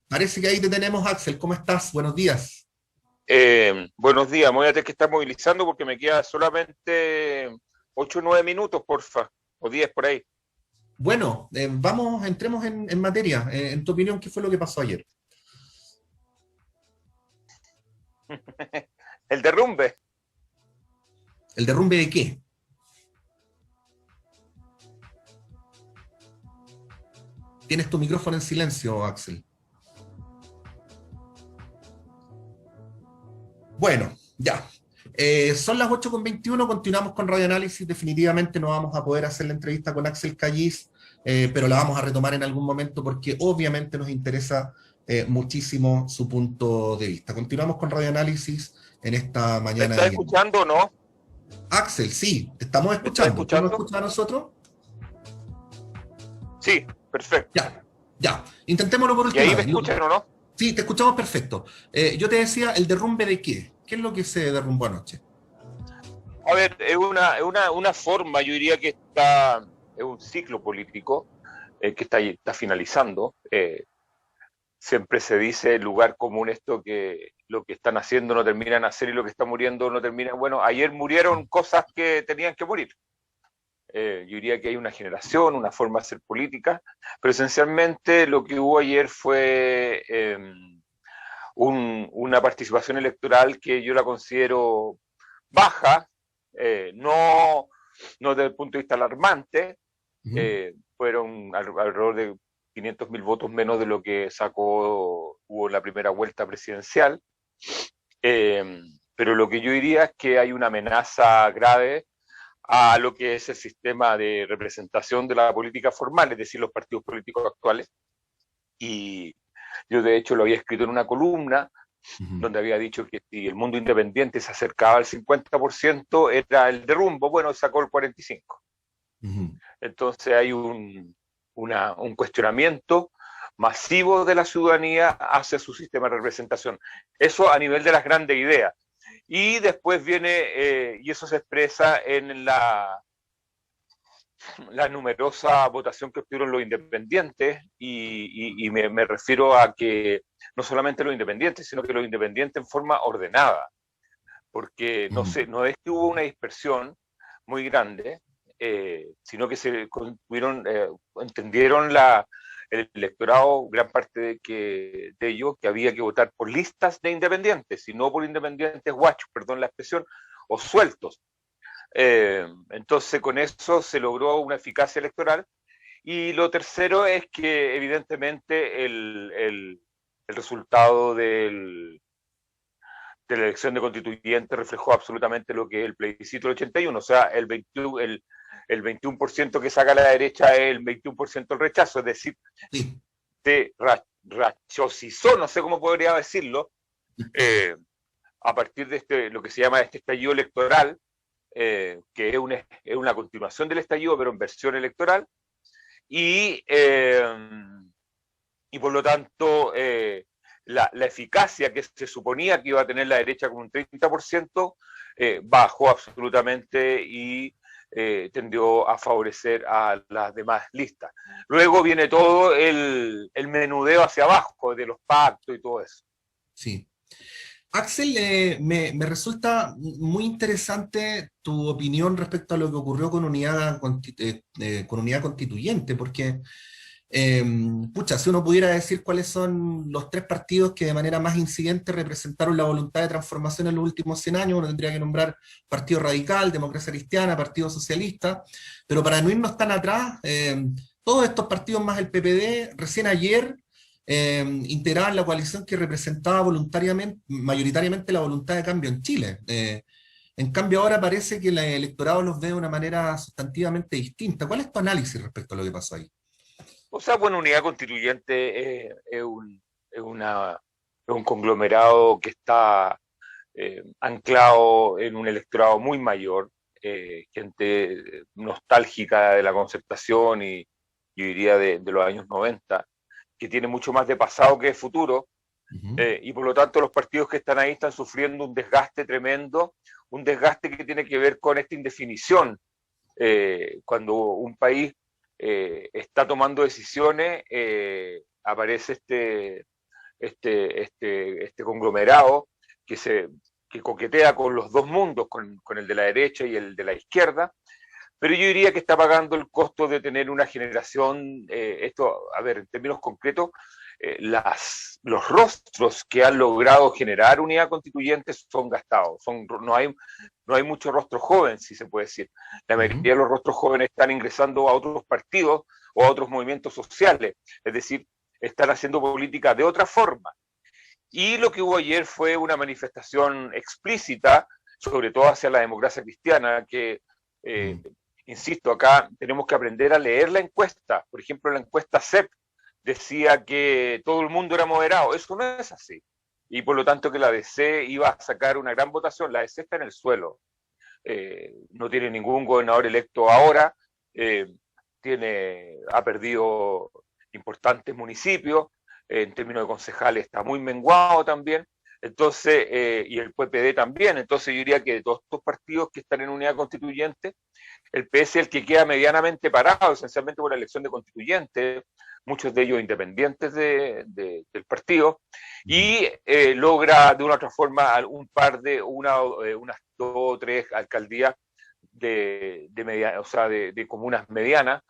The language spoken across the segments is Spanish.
Parece que ahí te tenemos, Axel. ¿Cómo estás? Buenos días. Buenos días, me voy a tener que estar movilizando porque me queda solamente 8 o 9 minutos, porfa, o 10 por ahí. Bueno, entremos en materia. En tu opinión, ¿qué fue lo que pasó ayer? El derrumbe. ¿El derrumbe de qué? Tienes tu micrófono en silencio, Axel. Bueno, ya. Son las 8:21. Continuamos con Radio Análisis. Definitivamente no vamos a poder hacer la entrevista con Axel Callis, pero la vamos a retomar en algún momento porque obviamente nos interesa muchísimo su punto de vista. Continuamos con Radio Análisis en esta ¿Me mañana de estás viernes. escuchando o no? Axel, sí, te estamos ¿Me estás escuchando. ¿Tú nos escuchando? escuchas a nosotros? Sí, perfecto. Ya, ya. Intentémoslo por ¿Y última ahí me vez. escuchan o no? Sí, te escuchamos perfecto. Yo te decía, ¿el derrumbe de qué? ¿Qué es lo que se derrumbó anoche? A ver, es una forma, yo diría que es un ciclo político que está finalizando. Siempre se dice lugar común esto que lo que están haciendo no terminan de hacer y lo que está muriendo no termina. Bueno, ayer murieron cosas que tenían que morir. Yo diría que hay una generación, una forma de hacer política, pero esencialmente lo que hubo ayer fue una participación electoral que yo la considero baja, no desde el punto de vista alarmante, Ujú. fueron alrededor de 500.000 votos menos de lo que hubo en la primera vuelta presidencial, eh, pero lo que yo diría es que hay una amenaza grave a lo que es el sistema de representación de la política formal, es decir, los partidos políticos actuales. Y yo de hecho lo había escrito en una columna Ujú. donde había dicho que si el mundo independiente se acercaba al 50% era el derrumbo, bueno, sacó el 45%. Ujú. Entonces hay un cuestionamiento masivo de la ciudadanía hacia su sistema de representación. Eso a nivel de las grandes ideas. Y después viene, y eso se expresa en la numerosa votación que obtuvieron los independientes, y me refiero a que no solamente los independientes, sino que los independientes en forma ordenada, porque no, Ujú. sé, no es que hubo una dispersión muy grande, sino que entendieron el electorado, gran parte de ellos, que había que votar por listas de independientes, y no por independientes guachos, perdón la expresión, o sueltos. Entonces con eso se logró una eficacia electoral. Y lo tercero es que evidentemente el resultado de la elección de constituyente reflejó absolutamente lo que es el plebiscito del 81, o sea, el 21% que saca la derecha es el 21% del rechazo, es decir, Sí. se rachosizó, no sé cómo podría decirlo, eh, a partir de lo que se llama este estallido electoral, que es una continuación del estallido, pero en versión electoral, y, y por lo tanto la eficacia que se suponía que iba a tener la derecha con un 30%, bajó absolutamente y tendió a favorecer a las demás listas. Luego viene todo el menudeo hacia abajo de los pactos y todo eso. Sí. Axel, me resulta muy interesante tu opinión respecto a lo que ocurrió con unidad constituyente, porque, eh, pucha, si uno pudiera decir cuáles son los tres partidos que de manera más incidente representaron la voluntad de transformación en los últimos 100 años, uno tendría que nombrar Partido Radical, Democracia Cristiana, Partido Socialista, pero para no irnos tan atrás, todos estos partidos más el PPD, recién ayer integraban la coalición que representaba voluntariamente, mayoritariamente la voluntad de cambio en Chile. En cambio, ahora parece que el electorado los ve de una manera sustantivamente distinta. ¿Cuál es tu análisis respecto a lo que pasó ahí? O sea, bueno, unidad constituyente es es un conglomerado que está anclado en un electorado muy mayor, gente nostálgica de la concertación y yo diría de los años 90, que tiene mucho más de pasado que de futuro, Ujú. y por lo tanto los partidos que están ahí están sufriendo un desgaste tremendo, un desgaste que tiene que ver con esta indefinición. Cuando un país está tomando decisiones, aparece este conglomerado que coquetea con los dos mundos, con el de la derecha y el de la izquierda, pero yo diría que está pagando el costo de tener una generación, esto, a ver, en términos concretos, los rostros que han logrado generar unidad constituyente son gastados, no hay mucho rostro joven, si se puede decir. La mayoría de los rostros jóvenes están ingresando a otros partidos o a otros movimientos sociales, es decir, están haciendo política de otra forma. Y lo que hubo ayer fue una manifestación explícita, sobre todo hacia la democracia cristiana, que, insisto, acá tenemos que aprender a leer la encuesta. Por ejemplo, la encuesta CEP decía que todo el mundo era moderado. Eso no es así. Y por lo tanto que la DC iba a sacar una gran votación. La DC está en el suelo. No tiene ningún gobernador electo ahora. Ha perdido importantes municipios. En términos de concejales está muy menguado también. Entonces, y el PPD también. Entonces yo diría que de todos estos partidos que están en unidad constituyente, el PS es el que queda medianamente parado, esencialmente por la elección de constituyentes, muchos de ellos independientes del partido, y logra de una u otra forma unas 2 o 3 alcaldías de comunas medianas,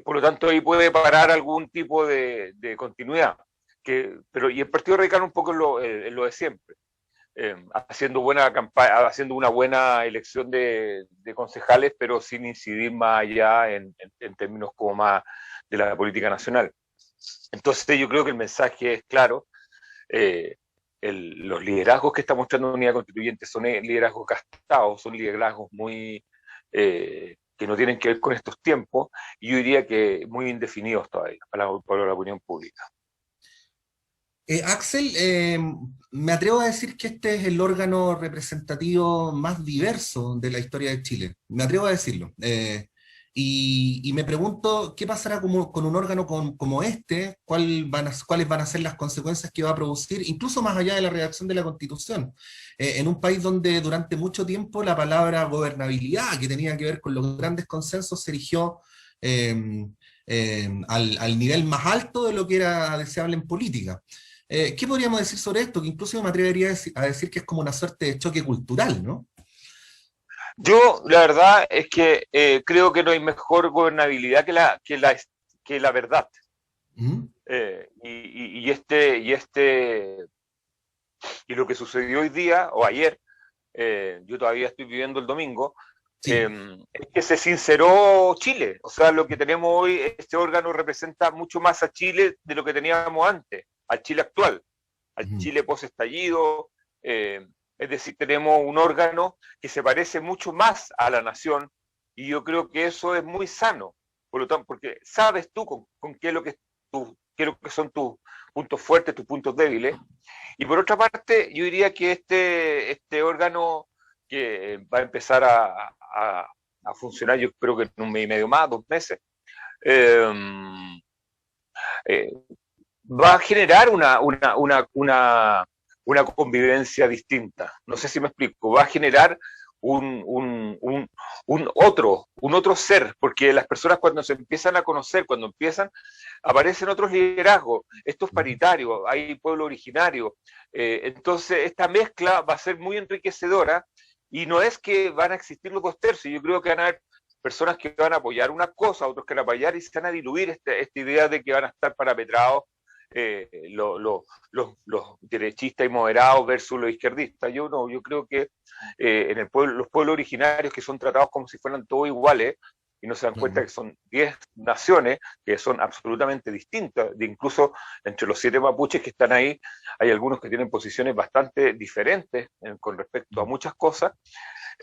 por lo tanto ahí puede parar algún tipo de continuidad. Y el Partido Radical un poco en lo de siempre. Haciendo buena campaña, haciendo una buena elección de concejales, pero sin incidir más allá en términos como más de la política nacional. Entonces yo creo que el mensaje es claro. Los liderazgos que está mostrando Unidad Constituyente son liderazgos gastados, son liderazgos muy que no tienen que ver con estos tiempos, y yo diría que muy indefinidos todavía para la opinión pública. Axel, me atrevo a decir que este es el órgano representativo más diverso de la historia de Chile. Me atrevo a decirlo. Y me pregunto, ¿qué pasará con un órgano como este? ¿Cuáles van a ser las consecuencias que va a producir, incluso más allá de la redacción de la Constitución? En un país donde durante mucho tiempo la palabra gobernabilidad, que tenía que ver con los grandes consensos, se erigió al nivel más alto de lo que era deseable en política. ¿Qué podríamos decir sobre esto? Que incluso yo me atrevería a decir que es como una suerte de choque cultural, ¿no? Yo, la verdad es que creo que no hay mejor gobernabilidad que la verdad. Y lo que sucedió hoy día, o ayer, yo todavía estoy viviendo el domingo, sí. Es que se sinceró Chile. O sea, lo que tenemos hoy, este órgano representa mucho más a Chile de lo que teníamos antes, al Chile actual, al Chile post-estallido. Es decir, tenemos un órgano que se parece mucho más a la nación, y yo creo que eso es muy sano. Por lo tanto, porque sabes tú con qué es lo que son tus puntos fuertes, tus puntos débiles. Y por otra parte, yo diría que este órgano que va a empezar a funcionar, yo creo que en 1 mes y medio más, 2 meses, va a generar una convivencia distinta. No sé si me explico. Va a generar un otro ser, porque las personas cuando se empiezan a conocer, aparecen otros liderazgos, estos paritarios, hay pueblo originario. Entonces, esta mezcla va a ser muy enriquecedora, y no es que van a existir los 2 tercios. Yo creo que van a haber personas que van a apoyar una cosa, otros que van a apoyar, y se van a diluir esta idea de que van a estar parametrados los derechistas y moderados versus los izquierdistas. Yo creo que los pueblos originarios, que son tratados como si fueran todos iguales, y no se dan cuenta que son 10 naciones que son absolutamente distintas. Incluso entre los 7 mapuches que están ahí, hay algunos que tienen posiciones bastante diferentes con respecto a muchas cosas.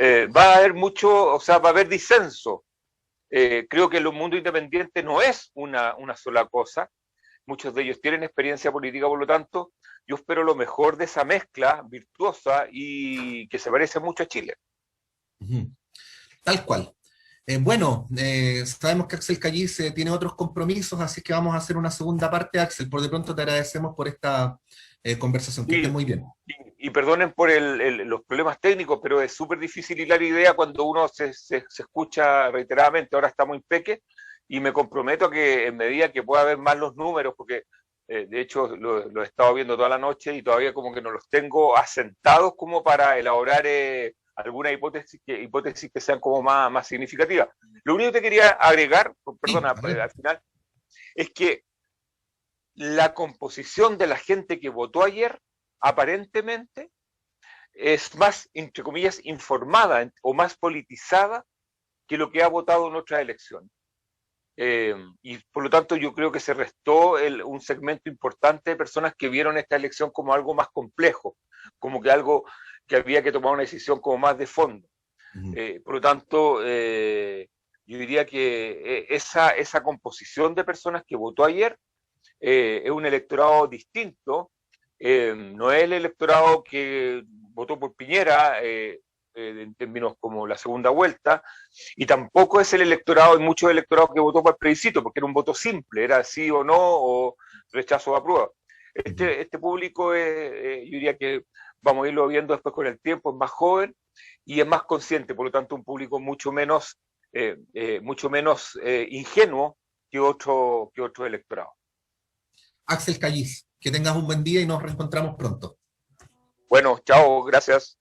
Va a haber disenso. Creo que el mundo independiente no es una sola cosa. Muchos de ellos tienen experiencia política, por lo tanto, yo espero lo mejor de esa mezcla virtuosa y que se parece mucho a Chile. Tal cual. Sabemos que Axel Callice tiene otros compromisos, así que vamos a hacer una segunda parte. Axel, por de pronto te agradecemos por esta conversación, que estés muy bien. Y perdonen por los problemas técnicos, pero es súper difícil hilar idea cuando uno se escucha reiteradamente. Ahora estamos impeque, y me comprometo a que en medida que pueda ver más los números, porque De hecho, lo he estado viendo toda la noche y todavía como que no los tengo asentados como para elaborar alguna hipótesis que sean como más significativas. Lo único que te quería agregar, Sí, perdona, al final, es que la composición de la gente que votó ayer, aparentemente, es más, entre comillas, informada o más politizada que lo que ha votado en otras elecciones. Y por lo tanto yo creo que se restó un segmento importante de personas que vieron esta elección como algo más complejo, como que algo que había que tomar una decisión como más de fondo. Por lo tanto, yo diría que esa composición de personas que votó ayer es un electorado distinto, no es el electorado que votó por Piñera en términos como la segunda vuelta, y tampoco es el electorado, hay muchos electorados que votó por el plebiscito, porque era un voto simple, era sí o no, o rechazo o aprueba. Este público, yo diría que vamos a irlo viendo después con el tiempo, es más joven y es más consciente, por lo tanto un público mucho menos ingenuo que otro electorado. Axel Callis, que tengas un buen día y nos reencontramos pronto. Bueno, chao, gracias.